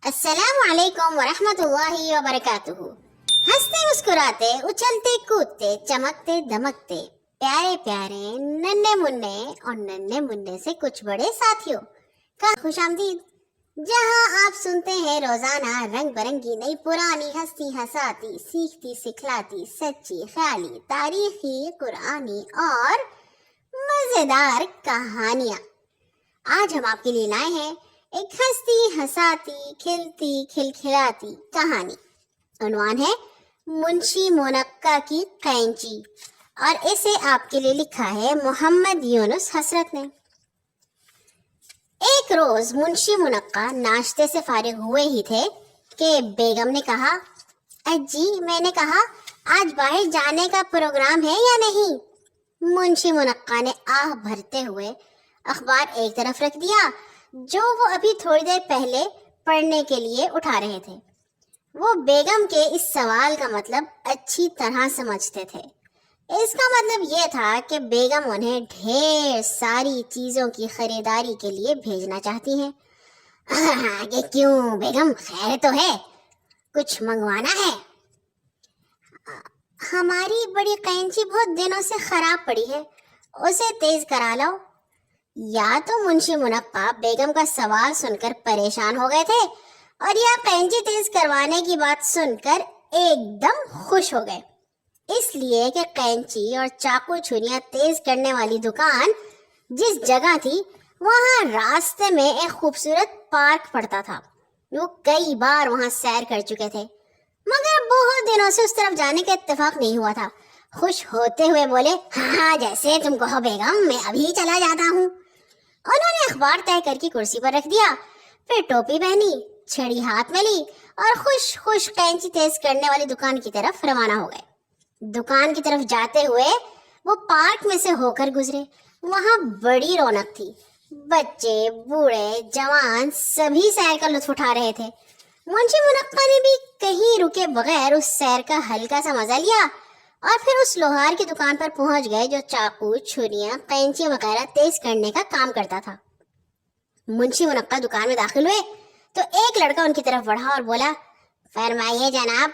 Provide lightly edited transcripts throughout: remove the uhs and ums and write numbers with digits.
السلام علیکم ورحمۃ اللہ وبرکاتہ۔ ہنستے مسکراتے اچھلتے کودتے چمکتے دمکتے پیارے پیارے ننھے منھے اور ننھے منھے سے کچھ بڑے ساتھیوں کا خوش آمدید، جہاں آپ سنتے ہیں روزانہ رنگ برنگی نئی پرانی ہستی ہساتی سیکھتی سکھلاتی سچی خیالی تاریخی قرآنی اور مزیدار کہانیاں۔ آج ہم آپ کے لیے لائے ہیں ایک ہستی ہساتی کھلتی کھلکھلاتی کہانی۔ عنوان ہے منشی منقع کی قینچی، اور اسے آپ کے لیے لکھا ہے محمد یونس حسرت نے۔ ایک روز منشی منقع ناشتے سے فارغ ہوئے ہی تھے کہ بیگم نے کہا، اجی میں نے کہا آج باہر جانے کا پروگرام ہے یا نہیں؟ منشی منقع نے آہ بھرتے ہوئے اخبار ایک طرف رکھ دیا جو وہ ابھی تھوڑی دیر پہلے پڑھنے کے لیے اٹھا رہے تھے۔ وہ بیگم کے اس سوال کا مطلب اچھی طرح سمجھتے تھے۔ اس کا مطلب یہ تھا کہ بیگم انہیں ڈھیر ساری چیزوں کی خریداری کے لیے بھیجنا چاہتی ہیں۔ آگے کیوں بیگم، خیر تو ہے، کچھ منگوانا ہے؟ ہماری بڑی قینچی بہت دنوں سے خراب پڑی ہے، اسے تیز کرا لو۔ یا تو منشی منقع بیگم کا سوال سن کر پریشان ہو گئے تھے، اور یا قینچی تیز کروانے کی بات سن کر ایک دم خوش ہو گئے، اس لیے کہ قینچی اور چاقو چھریاں تیز کرنے والی دکان جس جگہ تھی وہاں راستے میں ایک خوبصورت پارک پڑتا تھا۔ وہ کئی بار وہاں سیر کر چکے تھے، مگر بہت دنوں سے اس طرف جانے کا اتفاق نہیں ہوا تھا۔ خوش ہوتے ہوئے بولے، ہاں جیسے تم کہو بیگم، میں ابھی چلا جاتا ہوں۔ انہوں نے اخبار طے کر کی کرسی پر رکھ دیا، پھر ٹوپی پہنی، چھڑی ہاتھ میں لی اور خوش خوش قینچی تیز کرنے والی دکان کی طرف روانہ ہو گئے۔ دکان کی طرف جاتے ہوئے وہ پارک میں سے ہو کر گزرے۔ وہاں بڑی رونق تھی، بچے بوڑھے جوان سبھی سیر کا لطف اٹھا رہے تھے۔ منشی منقع نے بھی کہیں رکے بغیر اس سیر کا ہلکا سا مزہ لیا اور پھر اس لوہار کی دکان پر پہنچ گئے جو چاقو چھریاں قینچی وغیرہ تیز کرنے کا کام کرتا تھا۔ منشی منقع دکان میں داخل ہوئے تو ایک لڑکا ان کی طرف بڑھا اور بولا، فرمائیے جناب۔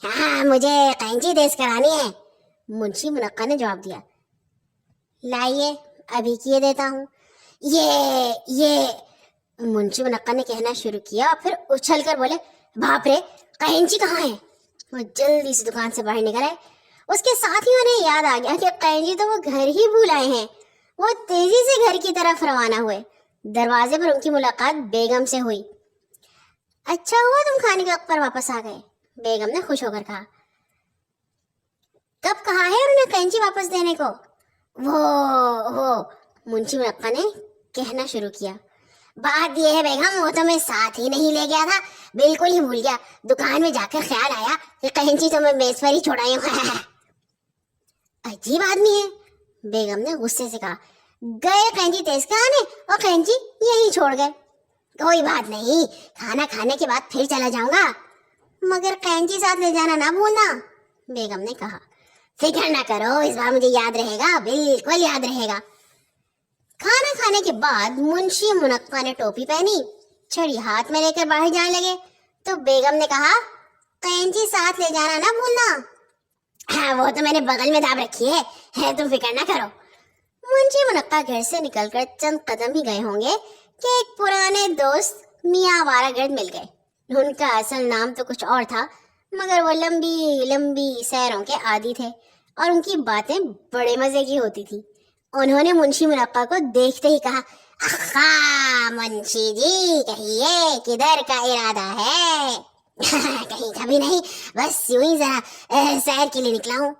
ہاں مجھے قینچی تیز کرانی ہے، منشی منقع نے جواب دیا۔ لائیے ابھی کیے دیتا ہوں۔ یہ منشی منقع نے کہنا شروع کیا، پھر اچھل کر بولے، باپ رے قینچی کہاں ہے؟ وہ جلدی سے دکان سے باہر نکل آئے۔ اس کے ساتھیوں نے یاد آ گیا کہ قینچی تو وہ گھر ہی بھول آئے ہیں۔ وہ تیزی سے گھر کی طرف روانہ ہوئے۔ دروازے پر ان کی ملاقات بیگم سے ہوئی۔ اچھا ہوا تم کھانے کے وقت پر واپس آ گئے، بیگم نے خوش ہو کر کہا۔ کب کہا ہے انہوں نے قینچی واپس دینے کو؟ وہ منشی منقع نے کہنا شروع کیا۔ بات یہ ہے بیگم، وہ تو میں ساتھ ہی نہیں لے گیا تھا، بالکل ہی بھول گیا۔ دکان میں جا کر خیال آیا کہ قینچی تو میں میز پر ہی چھوڑائی ہوں۔ عجیب آدمی ہے، بیگم نے غصے سے کہا۔ گئے قینچی تیز کرانے اور قینچی یہی چھوڑ گئے۔ کوئی بات نہیں، کھانا کھانے کے بعد پھر چلا جاؤں گا، مگر قینچی ساتھ لے جانا نہ بھولنا، بیگم نے کہا۔ فکر نہ کرو، اس بار مجھے یاد رہے گا، بالکل یاد رہے گا۔ کھانا کھانے کے بعد منشی منقع نے ٹوپی پہنی، چھڑی ہاتھ میں لے کر باہر جانے لگے تو بیگم نے کہا، قینچی ساتھ لے جانا نہ بھولنا۔ ہاں وہ تو میں نے بغل میں داب رکھی ہے، تم فکر نہ کرو۔ منشی منقع گھر سے نکل کر چند قدم ہی گئے ہوں گے کہ ایک پرانے دوست میاں آوارہ گرد مل گئے۔ ان کا اصل نام تو کچھ اور تھا، مگر وہ لمبی لمبی سیروں کے عادی تھے اور ان کی باتیں بڑے مزے کی ہوتی تھی۔ انہوں نے منشی منقع کو دیکھتے ہی کہا، اخا منشی جی، کہیے کدھر کا ارادہ ہے؟ کہیں کبھی نہیں، بس یوں ہی ذرا سیر کے لیے نکلا ہوں۔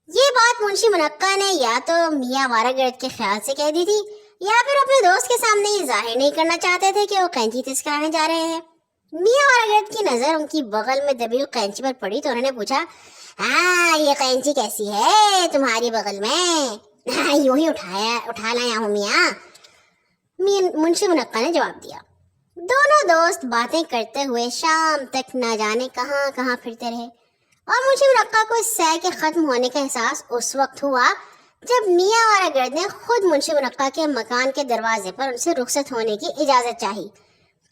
یہ بات منشی منقع نے یا تو میاں آوارہ گرد کے خیال سے کہہ دی تھی، یا پھر اپنے دوست کے سامنے یہ ظاہر نہیں کرنا چاہتے تھے کہ وہ قینچی تیز کرانے جا رہے ہیں۔ میاں آوارہ گرد کی نظر ان کی بغل میں دبی ہوئی قینچی پر پڑی تو انہوں نے پوچھا، ہاں یہ قینچی کیسی ہے تمہاری بغل میں؟ یوں ہی اٹھا لایا ہوں میاں، منشی منقع نے جواب دیا۔ دونوں دوست باتیں کرتے ہوئے شام تک نہ جانے کہاں کہاں پھرتے رہے، اور منشی منقع کو اس سیر کے ختم ہونے کا احساس اس وقت ہوا جب میاں آوارہ گرد نے خود منشی منقع کے مکان کے دروازے پر ان سے رخصت ہونے کی اجازت چاہی۔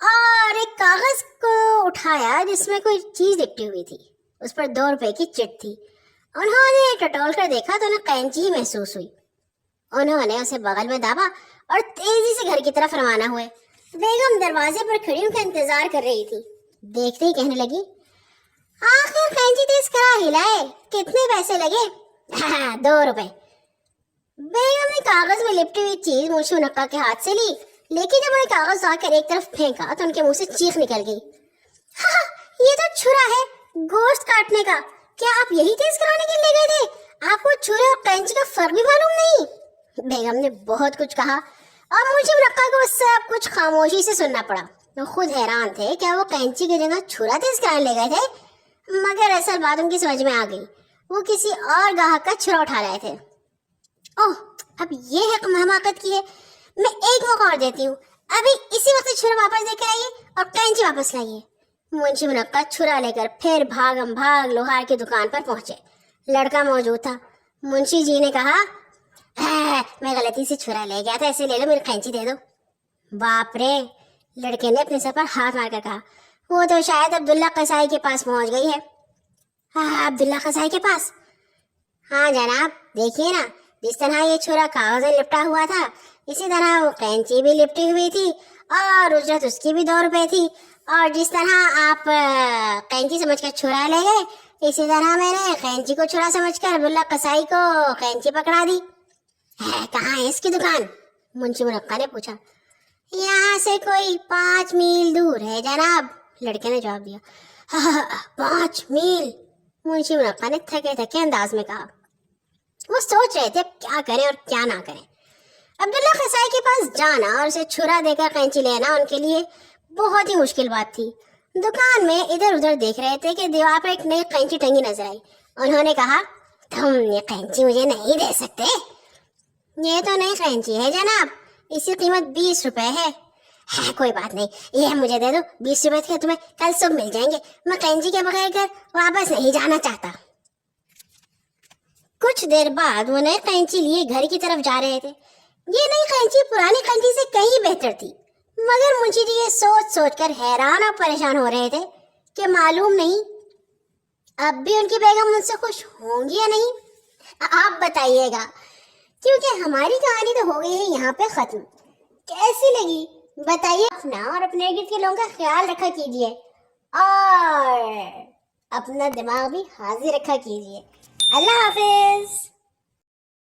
اور ایک کاغذ کو اٹھایا جس میں کوئی چیز لپٹی ہوئی تھی. اس پر 2 روپے کی چٹ تھی. انہوں نے ٹٹول کر دیکھا تو انہیں قینچی ہی محسوس ہوئی. انہوں نے اسے بغل میں دابا اور تیزی سے گھر کی طرف روانہ ہوئے. بیگم دروازے پر کھڑی ان کا انتظار کر رہی تھی. دیکھتے ہی کہنے لگی, آخر قینچی تیز کرا ہی لائے, کتنے پیسے لگے؟ 2 روپے. بیگم نے کاغذ میں لپٹی ہوئی چیز منشی منقع کے ہاتھ سے لی, لیکن جب انہیں کاغذ اٹھا کر ایک طرف پھینکا تو ان کے منہ سے چیخ نکل گئی. یہ تو چھرا ہے گوشت کاٹنے کا. کیا آپ یہی تیز کرانے کے لیے گئے تھے؟ آپ کو چھرے اور قینچی کا فرق بھی معلوم نہیں؟ بیگم نے بہت کچھ کہا اور منشی منقع کو سب کچھ خاموشی سے سننا پڑا. وہ خود حیران تھے کہ وہ قینچی کی جگہ چھرا تیز کرانے لے گئے تھے, مگر اصل بات ان کی سمجھ میں آ گئی. وہ کسی اور گاہک کا چھرا اٹھا رہے تھے. اوہ, اب یہ ہے حماقت کی ہے. میں ایک موقع اور دیتی ہوں, ابھی اسی وقت چھرا واپس دے کر آئیے اور قینچی واپس لائیے. منشی منقع چھرا لے کر پھر بھاگم بھاگ لوہار کی دکان پر پہنچے. لڑکا موجود تھا. منشی جی نے کہا, میں غلطی سے چھرا لے گیا تھا, اسے لے لو, میری قینچی دے دو. باپ رے, لڑکے نے اپنے سر پر ہاتھ مار کر کہا, وہ تو شاید عبداللہ قصائی کے پاس پہنچ گئی ہے. عبداللہ قصائی کے پاس؟ ہاں جناب, دیکھیے نا, جس طرح یہ چھرا کاغذ میں لپٹا ہوا تھا, اسی طرح وہ قینچی بھی لپٹی ہوئی تھی اور اجرت اس کی بھی 2 روپے تھی. اور جس طرح آپ قینچی سمجھ کر چھرا لے گئے, اسی طرح میں نے قینچی کو چھرا سمجھ کر عبداللہ قصائی کو قینچی پکڑا دی. کہاں ہے اس کی دکان؟ منشی منقع نے پوچھا. یہاں سے کوئی 5 میل دور ہے جناب, لڑکے نے جواب دیا. 5 میل؟ منشی منقع نے تھکے تھکے انداز میں کہا. وہ سوچ رہے تھے اب کیا کریں اور کیا نہ کریں. عبداللہ قصائی کے پاس جانا اور اسے چھرا دے کر قینچی لینا ان کے لیے بہت ہی مشکل بات تھی. دکان میں ادھر ادھر دیکھ رہے تھے کہ دیوار پر ایک نئی قینچی ٹنگی نظر آئی. انہوں نے کہا, تم یہ قینچی مجھے نہیں دے سکتے؟ یہ تو نئی قینچی ہے جناب, اس کی قیمت 20 روپے ہے. کوئی بات نہیں, یہ مجھے دے دو, 20 روپے کے تمہیں کل صبح مل جائیں گے. میں قینچی کے بغیر گھر واپس نہیں جانا چاہتا. کچھ دیر بعد وہ نئی قینچی لیے گھر کی طرف جا رہے تھے. یہ نئی قینچی پرانی قینچی سے کہیں بہتر تھی, مگر منشی جی یہ سوچ سوچ کر حیران اور پریشان ہو رہے تھے کہ معلوم نہیں اب بھی ان کی بیگم ان سے خوش ہوں گی یا نہیں. آپ بتائیے گا, کیونکہ ہماری کہانی تو ہو گئی ہے یہاں پہ ختم. کیسی لگی بتائیے. اپنا اور اپنے گرد کے لوگوں کا خیال رکھا کیجیے اور اپنا دماغ بھی حاضر رکھا کیجیے. اللہ حافظ.